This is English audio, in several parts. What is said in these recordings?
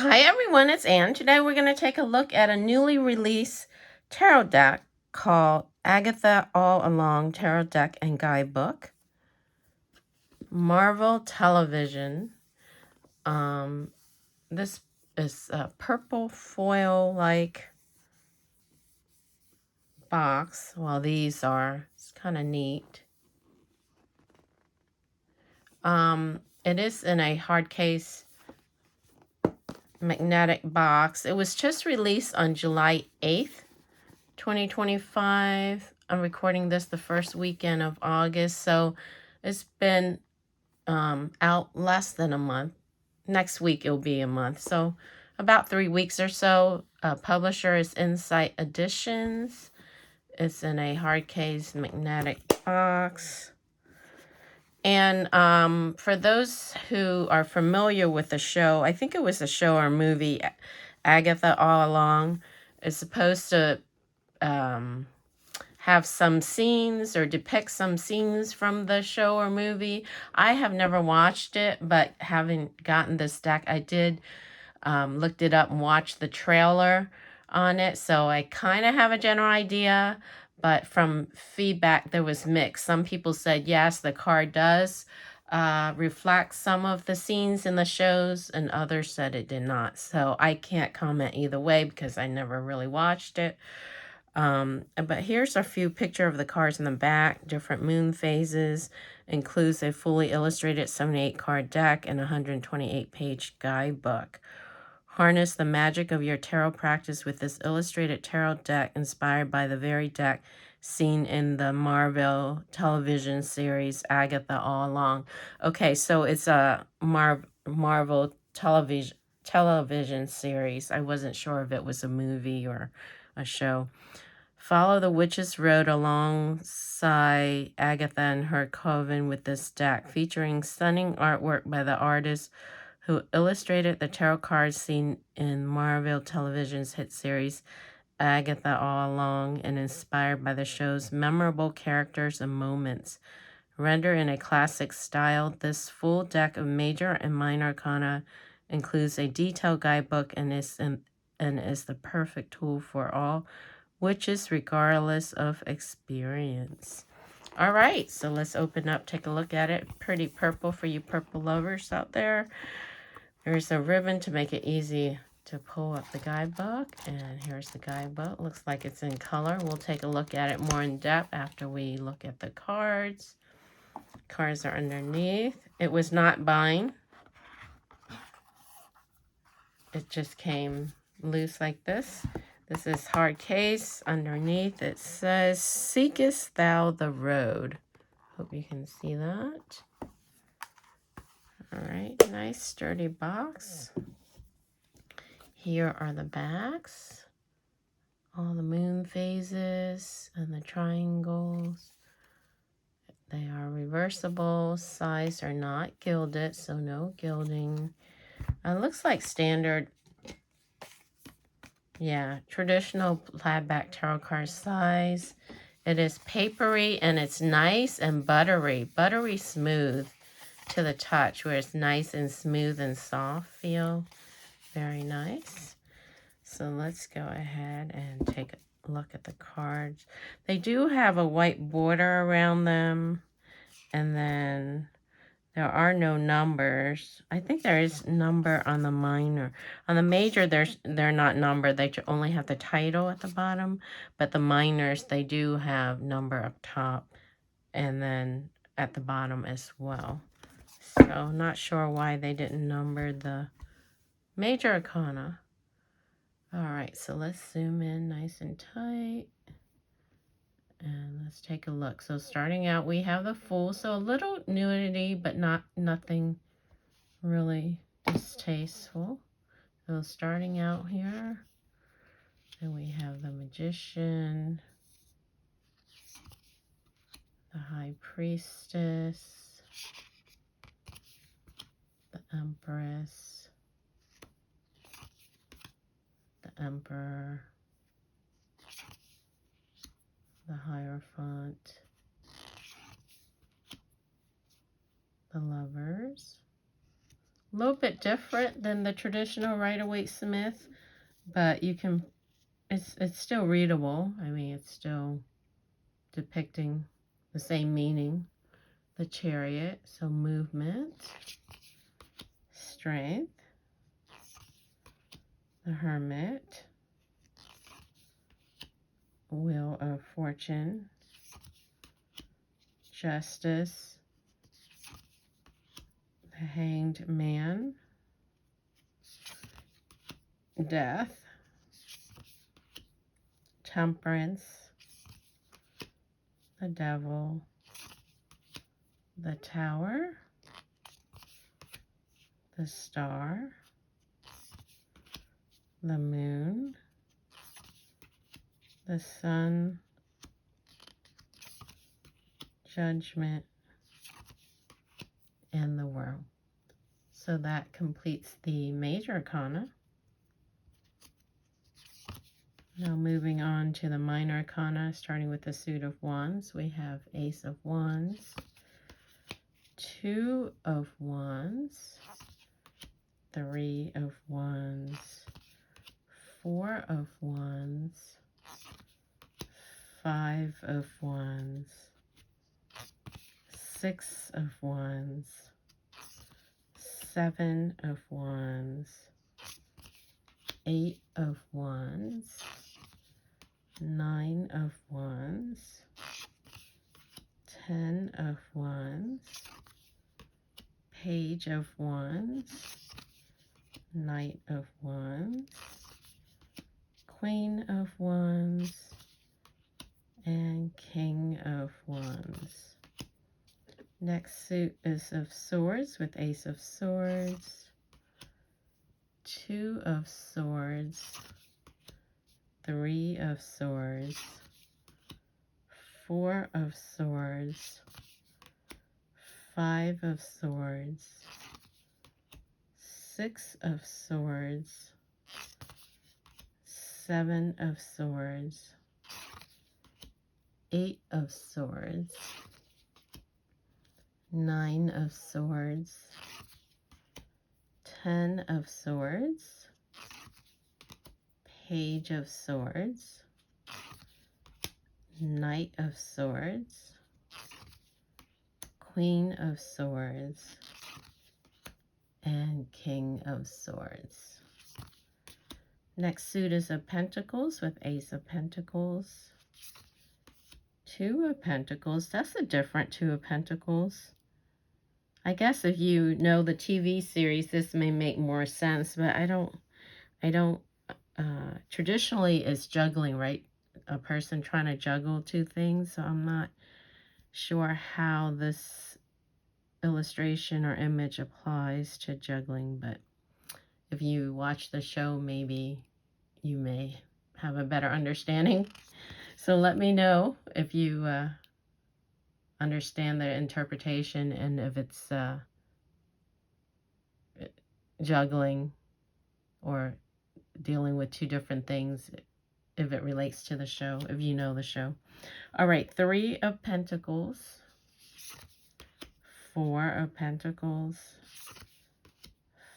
Hi everyone, it's Anne. Today we're going to take a look at a newly released tarot deck called Agatha All Along Tarot Deck and Guidebook. Marvel Television. This is a purple foil-like box. Well, these are. It's kind of neat. It is in a hard case magnetic box. It was just released on July 8th. 2025. I'm recording this the first weekend of August, so it's been out less than a month. Next week it'll be a month, so about 3 weeks or so. Publisher is Insight Editions. It's in a hard case magnetic box. And for those who are familiar with the show, I think it was a show or movie, Agatha All Along, is supposed to have some scenes or depict some scenes from the show or movie. I have never watched it, but having gotten this deck, I did looked it up and watched the trailer on it, so I kind of have a general idea, but from feedback there was mixed. Some people said yes, the card does reflect some of the scenes in the shows, and others said it did not. So I can't comment either way because I never really watched it. But here's a few picture of the cards in the back, different moon phases, includes a fully illustrated 78 card deck and 128 page guidebook. Harness the magic of your tarot practice with this illustrated tarot deck inspired by the very deck seen in the Marvel television series Agatha All Along. Okay, so it's a Marvel television series. I wasn't sure if it was a movie or a show. Follow the witch's road alongside Agatha and her coven with this deck, featuring stunning artwork by the artist who illustrated the tarot cards seen in Marvel Television's hit series Agatha All Along, and inspired by the show's memorable characters and moments. Rendered in a classic style, this full deck of major and minor arcana includes a detailed guidebook and is the perfect tool for all witches regardless of experience. All right, so let's open up, take a look at it. Pretty purple for you purple lovers out there. There's a ribbon to make it easy to pull up the guidebook, and here's the guidebook. Looks like it's in color. We'll take a look at it more in depth after we look at the cards. Cards are underneath. It was not bind. It just came loose like this. This is hard case. Underneath it says, "Seekest thou the road?" Hope you can see that. All right, nice sturdy box. Here are the backs. All the moon phases and the triangles. They are reversible. Sides are not gilded, so no gilding. It looks like standard, traditional plaid back tarot card size. It is papery and it's nice and buttery smooth to the touch, where it's nice and smooth and soft feel. Very nice. So let's go ahead and take a look at the cards. They do have a white border around them, and then there are no numbers. I think there is number on the minor. On the major, they're not numbered. They only have the title at the bottom, but the minors, they do have number up top and then at the bottom as well. So not sure why they didn't number the major arcana. All right, so let's zoom in nice and tight. And let's take a look. So starting out, we have the Fool. So a little nudity, but nothing really distasteful. So starting out here, then we have the Magician, the High Priestess, the Empress, the Emperor, the Hierophant, the Lovers, A little bit different than the traditional Rider-Waite-Smith, but you can, it's still readable. I mean, it's still depicting the same meaning. The Chariot, so movement, strength. The Hermit, Wheel of Fortune, Justice, the Hanged Man, Death, Temperance, the Devil, the Tower, the Star, the Moon, the Sun, Judgment, and the World. So that completes the major arcana. Now moving on to the minor arcana, starting with the suit of wands, we have Ace of Wands, Two of Wands, Three of Wands, Four of Wands, Five of Wands, Six of Wands, Seven of Wands, Eight of Wands, Nine of Wands, 10 of Wands, Page of Wands, Knight of Wands, Queen of Wands, and King of Wands. Next suit is of Swords with Ace of Swords, Two of Swords, Three of Swords, Four of Swords, Five of Swords, Six of Swords, Seven of Swords, Eight of Swords, Nine of Swords, 10 of Swords, Page of Swords, Knight of Swords, Queen of Swords, and King of Swords. Next suit is of Pentacles with Ace of Pentacles, Two of Pentacles. That's a different Two of Pentacles. I guess if you know the TV series, this may make more sense, but I don't, traditionally it's juggling, right? A person trying to juggle two things, so I'm not sure how this illustration or image applies to juggling, but if you watch the show, maybe you may have a better understanding. So let me know if you understand the interpretation and if it's juggling or dealing with two different things, if it relates to the show, if you know the show. All right, Three of Pentacles, Four of Pentacles,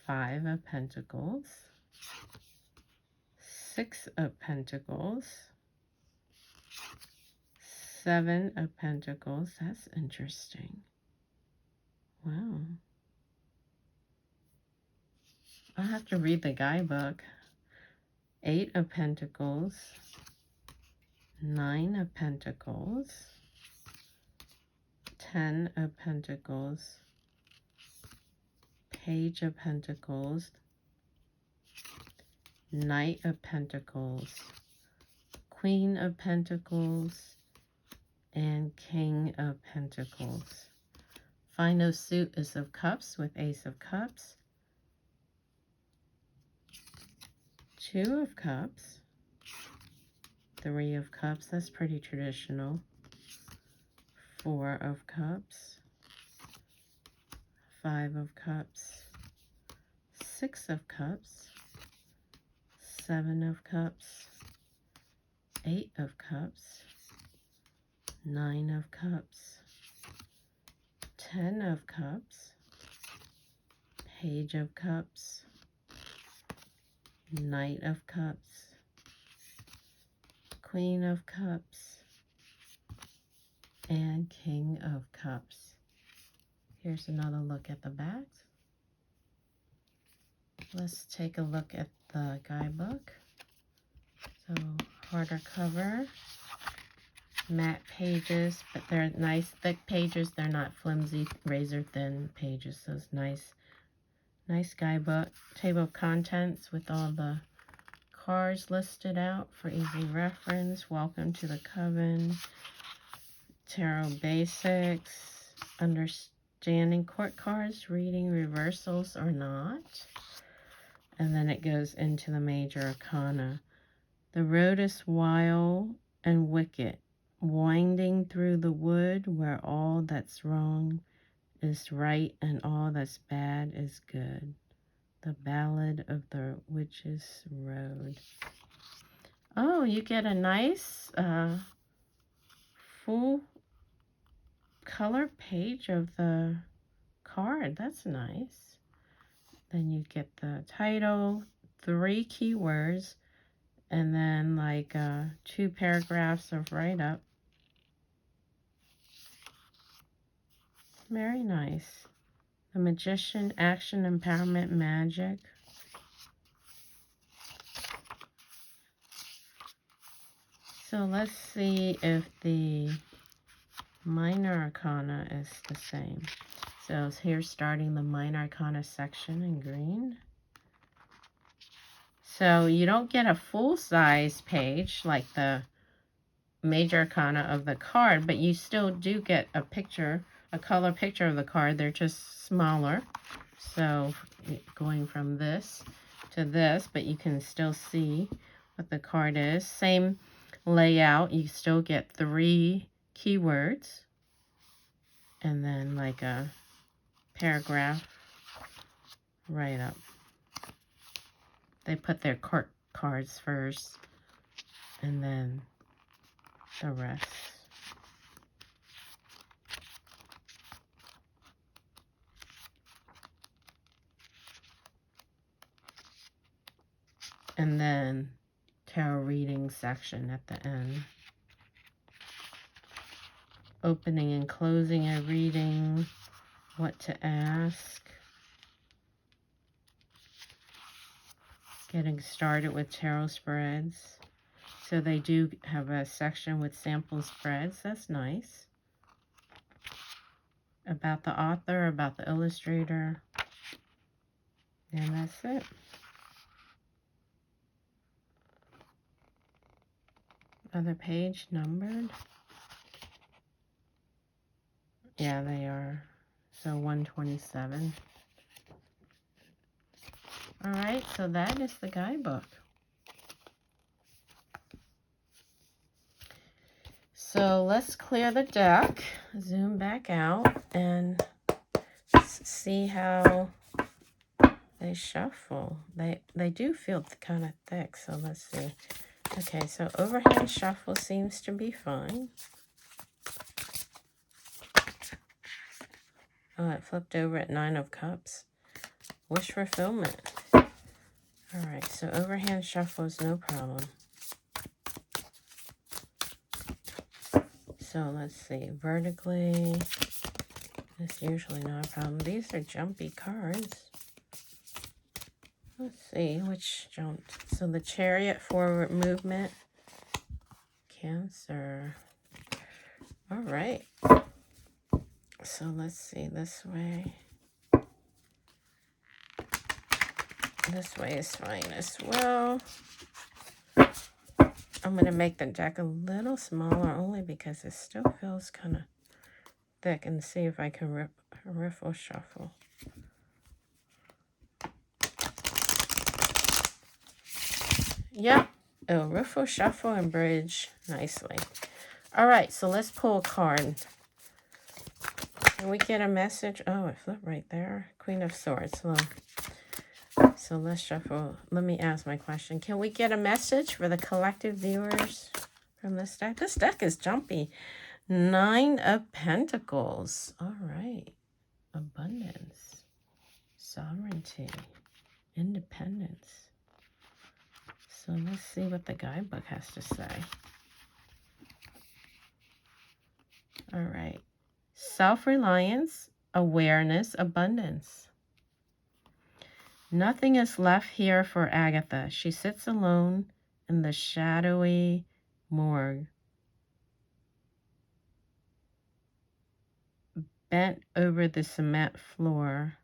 Five of Pentacles, Six of Pentacles, Seven of Pentacles. That's interesting. Wow. I'll have to read the guidebook. Eight of Pentacles, Nine of Pentacles, 10 of Pentacles, Page of Pentacles, Knight of Pentacles, Queen of Pentacles, and King of Pentacles. Final suit is of Cups with Ace of Cups, Two of Cups, Three of Cups. That's pretty traditional. Four of Cups, Five of Cups, Six of Cups, Seven of Cups, Eight of Cups, Nine of Cups, 10 of Cups, Page of Cups, Knight of Cups, Queen of Cups, and King of Cups. Here's another look at the back. Let's take a look at the guidebook. So, harder cover, matte pages, but they're nice thick pages. They're not flimsy, razor thin pages. So it's nice guidebook. Table of contents with all the cards listed out for easy reference. Welcome to the Coven. Tarot basics. Understanding court cards, reading reversals or not. And then it goes into the major arcana. The road is wild and wicked, winding through the wood where all that's wrong is right and all that's bad is good. The Ballad of the Witch's Road. Oh, you get a nice full color page of the card. That's nice. Then you get the title, 3 keywords, and then like 2 paragraphs of write-up. Very nice. The Magician, Action, Empowerment, Magic. So let's see if the Minor Arcana is the same. So here's starting the Minor Arcana section in green. So you don't get a full-size page like the Major Arcana of the card, but you still do get a picture, a color picture of the card. They're just smaller. So going from this to this, but you can still see what the card is. Same layout. You still get 3 keywords and then like a paragraph right up. They put their court cards first and then the rest. And then tarot reading section at the end. Opening and closing a reading, what to ask. Getting started with tarot spreads. So they do have a section with sample spreads. That's nice. About the author, about the illustrator. And that's it. Other page numbered. Yeah, they are. So 127. All right, so that is the guidebook. So let's clear the deck, zoom back out, and see how they shuffle. They do feel kind of thick, so let's see. Okay, so overhand shuffle seems to be fine. Oh, it flipped over at 9 of Cups. Wish fulfillment. All right, so overhand shuffle is no problem. So let's see, vertically, it's usually not a problem. These are jumpy cards. Let's see, which jumped? So the Chariot, forward movement, Cancer. All right. So let's see, this way. This way is fine as well. I'm going to make the deck a little smaller only because it still feels kind of thick, and see if I can riffle shuffle. Yep, it'll riffle shuffle and bridge nicely. All right, so let's pull a card. Can we get a message? Oh, it flipped right there. Queen of Swords. So let's shuffle. Let me ask my question. Can we get a message for the collective viewers from this deck? This deck is jumpy. 9 of Pentacles. All right. Abundance. sovereignty, independence. So let's see what the guidebook has to say. All right. Self-reliance, awareness, abundance. Nothing is left here for Agatha. She sits alone in the shadowy morgue, bent over the cement floor.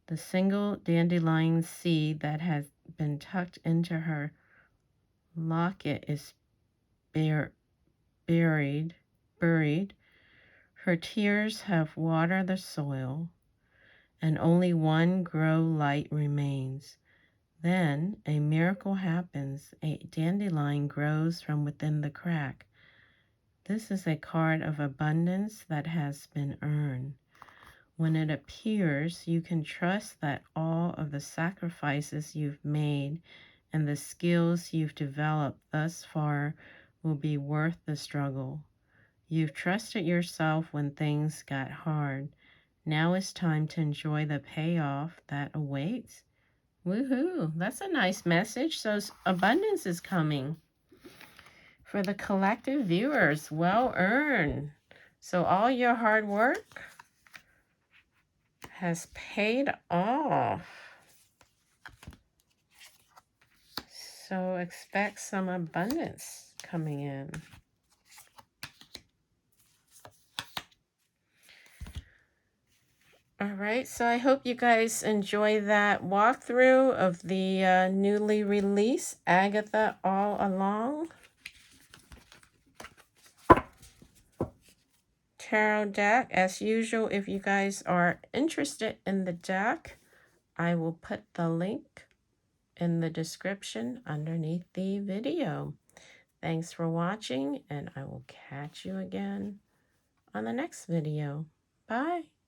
The single dandelion seed that has been tucked into her locket is buried. Her tears have watered the soil, and only one grow light remains. Then a miracle happens. A dandelion grows from within the crack. This is a card of abundance that has been earned. When it appears, you can trust that all of the sacrifices you've made and the skills you've developed thus far will be worth the struggle. You've trusted yourself when things got hard. Now it's time to enjoy the payoff that awaits. Woohoo! That's a nice message. So abundance is coming. For the collective viewers, well earned. So all your hard work has paid off. So expect some abundance coming in. All right, so I hope you guys enjoy that walkthrough of the newly released Agatha All Along tarot deck. As usual, if you guys are interested in the deck, I will put the link in the description underneath the video. Thanks for watching, and I will catch you again on the next video. Bye.